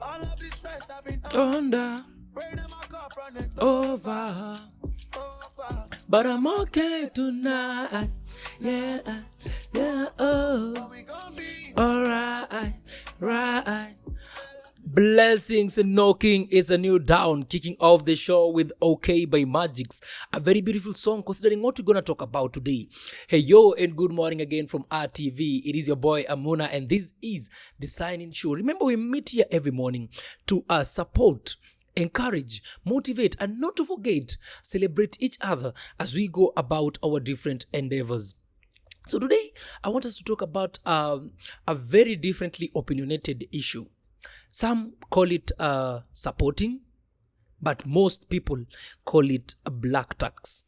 All of this stress I've been Under, pray that my cup running over, over. but I'm okay tonight. Yeah, yeah, oh, We gon' be alright, right. Blessings and knocking is a new down, kicking off the show with OK by Magix. A very beautiful song considering what we're gonna talk about today. Hey yo, and good morning again from RTV. It is your boy Amuna, and this is the sign-in show. Remember, we meet here every morning to support, encourage, motivate, and not to forget, celebrate each other as we go about our different endeavors. So today, I want us to talk about a very differently opinionated issue. Some call it supporting, but most people call it a black tax.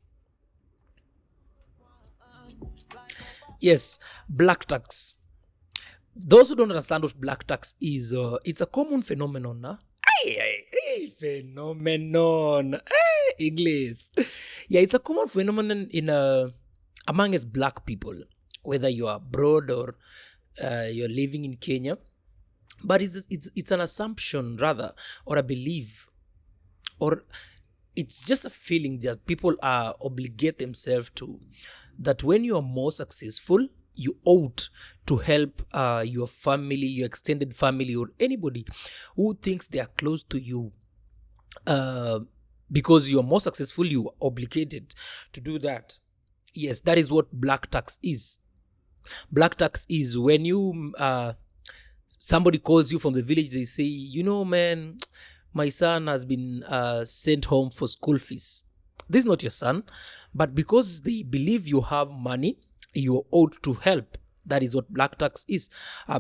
Yes, black tax. Those who don't understand what black tax is, it's a common phenomenon. Huh? Phenomenon. English. Yeah, it's a common phenomenon in among us black people, whether you are abroad or you're living in Kenya. But it's an assumption rather, or a belief, or it's just a feeling that people are obligate themselves to, that when you are more successful, you ought to help your family, your extended family, or anybody who thinks they are close to you. Because you are more successful, you are obligated to do that. Yes, that is what black tax is. Black tax is when you somebody calls you from the village, they say, you know, man, my son has been sent home for school fees. This is not your son, but because they believe you have money, you ought to help. That is what black tax is.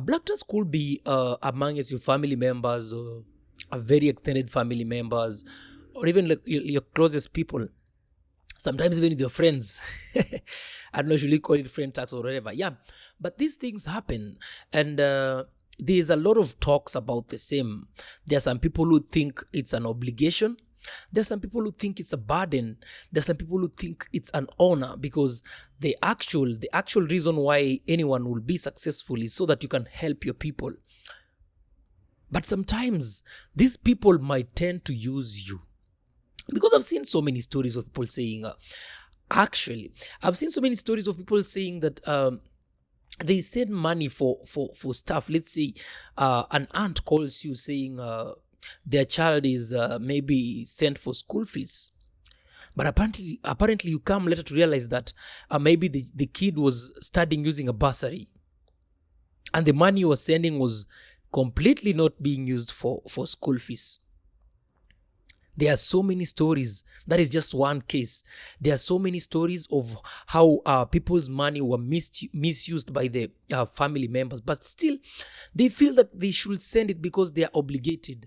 Black tax could be among your family members, or a very extended family members, or even like your closest people. Sometimes even with your friends. I don't know, should you call it friend tax or whatever. Yeah, but these things happen, and there's a lot of talks about the same. There are some people who think it's an obligation. There are some people who think it's a burden. There are some people who think it's an honor, because the actual reason why anyone will be successful is so that you can help your people. But sometimes these people might tend to use you, because I've seen so many stories of people saying, I've seen so many stories of people saying that they send money for stuff. Let's say an aunt calls you saying their child is maybe sent for school fees. But apparently you come later to realize that maybe the kid was studying using a bursary, and the money you were sending was completely not being used for school fees. There are so many stories. That is just one case. There are so many stories of how people's money were misused by the family members, but still they feel that they should send it because they are obligated.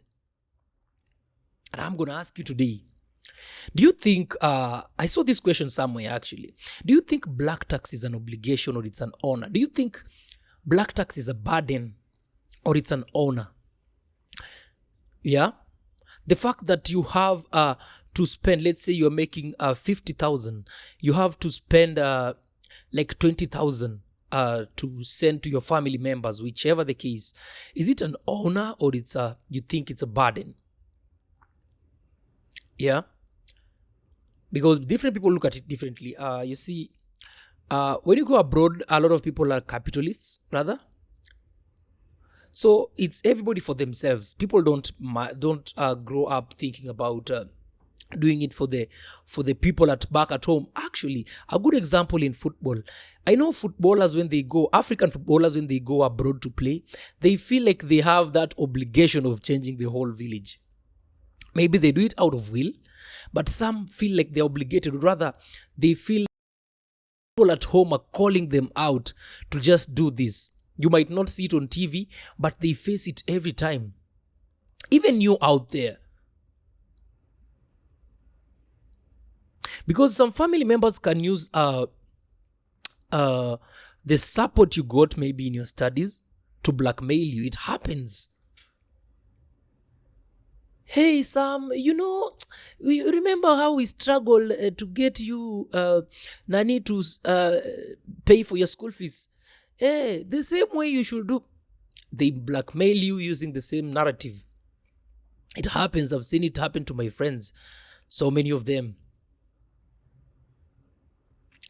And I'm going to ask you today, do you think, I saw this question somewhere actually, do you think black tax is an obligation or it's an honor? Do you think black tax is a burden or it's an honor? Yeah? The fact that you have to spend, let's say you're making 50,000, you have to spend like 20,000 to send to your family members, whichever the case. Is it an honor or you think it's a burden? Yeah, because different people look at it differently. You see, when you go abroad, a lot of people are capitalists, rather. So it's everybody for themselves. People don't grow up thinking about doing it for the people back at home. Actually, a good example in football. I know footballers, when they go, African footballers, when they go abroad to play, they feel like they have that obligation of changing the whole village. Maybe they do it out of will, but some feel like they're obligated. Rather, they feel people at home are calling them out to just do this. You might not see it on TV, but they face it every time. Even you out there. Because some family members can use the support you got maybe in your studies to blackmail you. It happens. Hey Sam, we remember how we struggled to get you Nani to pay for your school fees. Hey, the same way you should do. They blackmail you using the same narrative. It happens. I've seen it happen to my friends. So many of them.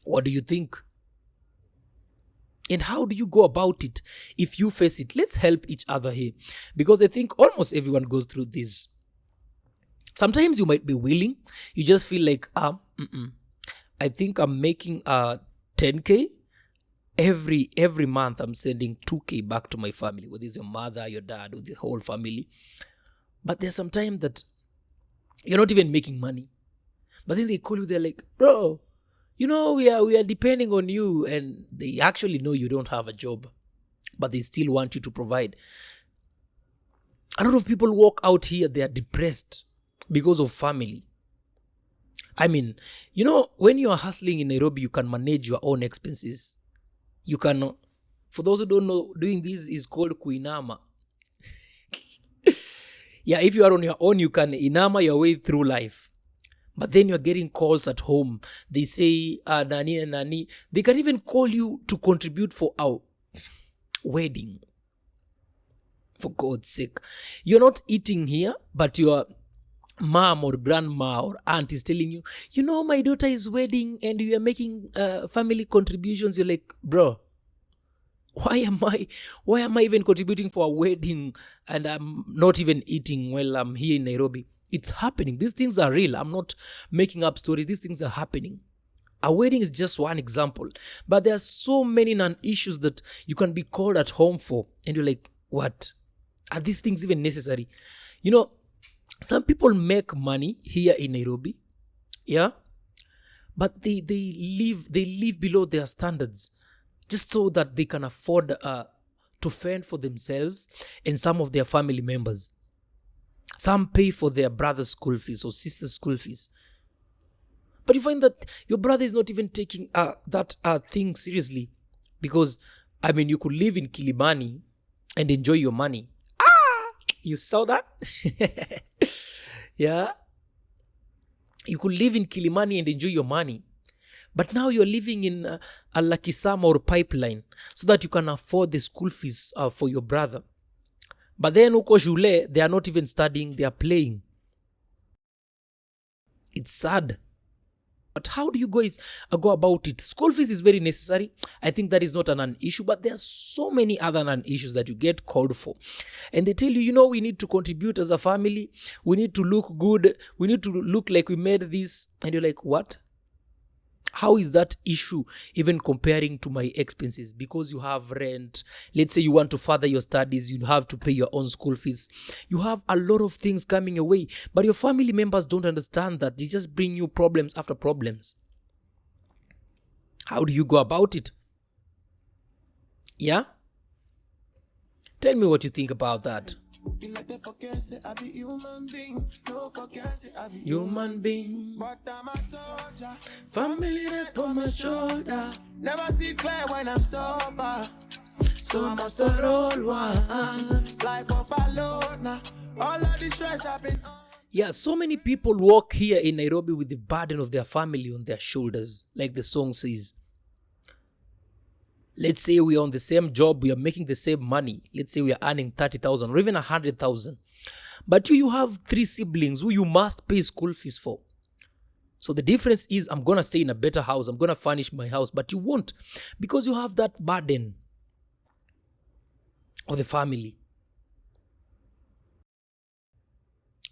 What do you think? And how do you go about it if you face it? Let's help each other here. Because I think almost everyone goes through this. Sometimes you might be willing. You just feel like, I think I'm making 10K. Every month I'm sending 2K back to my family, whether it's your mother, your dad, or the whole family. But there's some time that you're not even making money. But then they call you, they're like, bro, we are depending on you. And they actually know you don't have a job, but they still want you to provide. A lot of people walk out here, they are depressed because of family. I mean, when you are hustling in Nairobi, you can manage your own expenses. You can, for those who don't know, doing this is called kuinama. Yeah, if you are on your own, you can inama your way through life. But then you're getting calls at home. They say, nani and nani. They can even call you to contribute for our wedding. For God's sake. You're not eating here, but your mom or grandma or aunt is telling you, my daughter is wedding and you are making family contributions. You're like, bro, why am I even contributing for a wedding and I'm not even eating while I'm here in Nairobi? It's happening. These things are real. I'm not making up stories. These things are happening. A wedding is just one example. But there are so many non-issues that you can be called at home for. And you're like, what? Are these things even necessary? Some people make money here in Nairobi. Yeah. But they live below their standards just so that they can afford to fend for themselves and some of their family members. Some pay for their brother's school fees or sister's school fees. But you find that your brother is not even taking that thing seriously. Because, you could live in Kilimani and enjoy your money. You saw that? Yeah? You could live in Kilimani and enjoy your money. But now you're living in a Lakisama or Pipeline so that you can afford the school fees for your brother. But then uko shule, they are not even studying, they are playing. It's sad. But how do you guys go about it? School fees is very necessary. I think that is not an issue, but there are so many other non-issues that you get called for. And they tell you, we need to contribute as a family. We need to look good. We need to look like we made this. And you're like, what? How is that issue even comparing to my expenses? Because you have rent. Let's say you want to further your studies. You have to pay your own school fees. You have a lot of things coming away. But your family members don't understand that. They just bring you problems after problems. How do you go about it? Yeah? Tell me what you think about that. Be like they forget, say I be human being. No forget, say I be Human being. But I'm a soldier. Family rest on my shoulder. Never see clear when I'm sober. So I must roll one. Life of alone now. All of the stress I've been on. Yeah, so many people walk here in Nairobi with the burden of their family on their shoulders, like the song says. Let's say we are on the same job, we are making the same money. Let's say we are earning 30,000 or even 100,000. But you have 3 siblings who you must pay school fees for. So the difference is I'm going to stay in a better house. I'm going to furnish my house. But you won't because you have that burden of the family.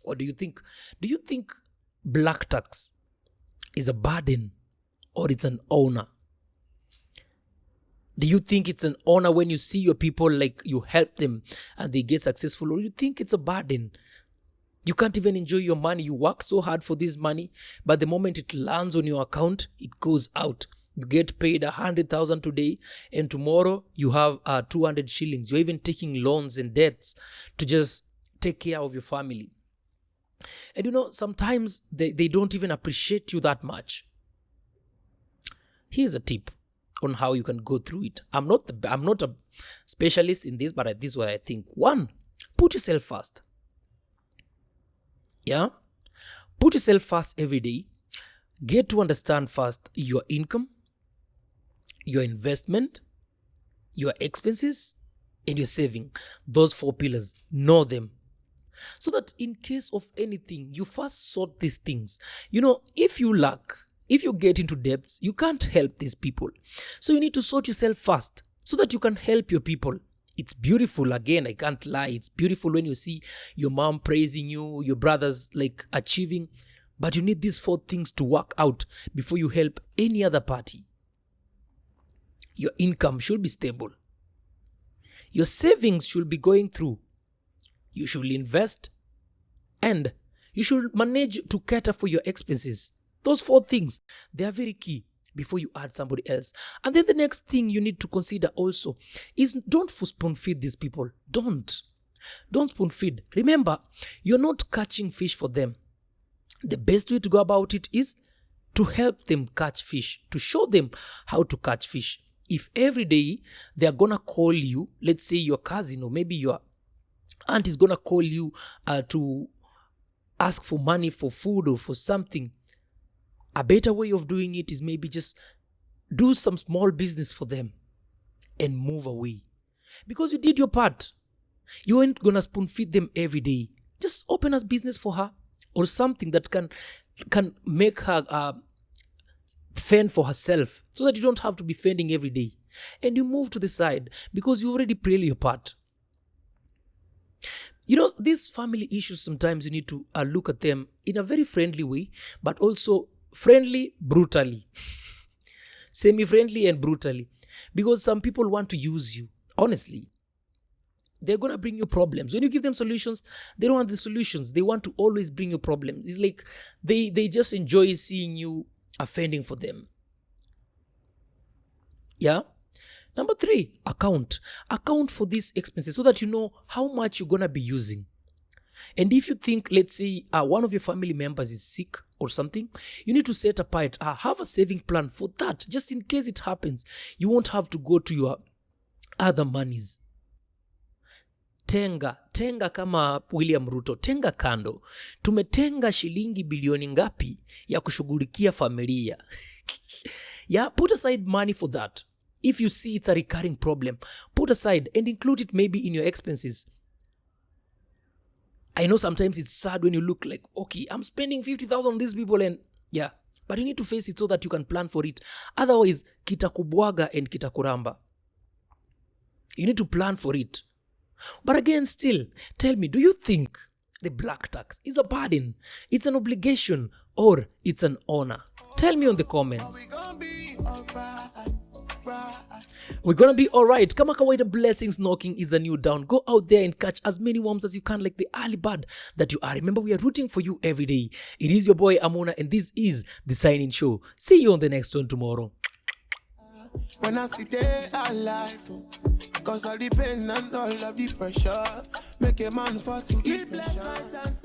What do you think? Do you think black tax is a burden or it's an honor? Do you think it's an honor when you see your people, like you help them and they get successful, or you think it's a burden? You can't even enjoy your money. You work so hard for this money, but the moment it lands on your account, it goes out. You get paid 100,000 today, and tomorrow you have 200 shillings. You're even taking loans and debts to just take care of your family. And sometimes they don't even appreciate you that much. Here's a tip on how you can go through it. I'm not a specialist in this, but this is what I think. 1, put yourself first. Yeah? Put yourself first every day. Get to understand first your income, your investment, your expenses, and your saving. Those 4 pillars. Know them. so that in case of anything, you first sort these things. You know, if you lack, if you get into debts, you can't help these people. So you need to sort yourself first so that you can help your people. It's beautiful. Again, I can't lie. It's beautiful when you see your mom praising you, your brothers like achieving. But you need these 4 things to work out before you help any other party. Your income should be stable. Your savings should be going through. You should invest. And you should manage to cater for your expenses. Those 4 things, they are very key before you add somebody else. And then the next thing you need to consider also is don't spoon feed these people. Don't spoon feed. Remember, you're not catching fish for them. The best way to go about it is to help them catch fish, to show them how to catch fish. If every day they're going to call you, let's say your cousin or maybe your aunt is going to call you to ask for money for food or for something, a better way of doing it is maybe just do some small business for them and move away. Because you did your part. You ain't going to spoon feed them every day. Just open a business for her or something that can make her fend for herself so that you don't have to be fending every day. And you move to the side because you already played your part. You know, these family issues, sometimes you need to look at them in a very friendly way, but also friendly, brutally. Semi-friendly and brutally. Because some people want to use you. Honestly. They're going to bring you problems. When you give them solutions, they don't want the solutions. They want to always bring you problems. It's like they just enjoy seeing you offending for them. Yeah? Number 3, account. Account for these expenses so that you know how much you're going to be using. And if you think, let's say, one of your family members is sick or something, you need to set apart, have a saving plan for that. Just in case it happens, you won't have to go to your other monies. Tenga kama William Ruto, tenga kando. Tumetenga shilingi bilioni ngapi ya kushughulikia familia. Yeah, put aside money for that. If you see it's a recurring problem, put aside and include it maybe in your expenses. I know sometimes it's sad when you look like, okay, I'm spending 50,000 on these people and yeah, but you need to face it so that you can plan for it. Otherwise, kitakubwaga and kitakuramba. You need to plan for it. But again, still, tell me, do you think the black tax is a burden, it's an obligation, or it's an honor? Tell me on the comments. We're gonna be alright. Kama kawaida, blessings knocking is a new down. Go out there and catch as many worms as you can, like the early bird that you are. Remember, we are rooting for you every day. It is your boy Amuna, and this is the Sign-In Show. See you on the next one tomorrow. When I sit there alive, cause all the pain and all of the pressure make a man fall to sleepless nights and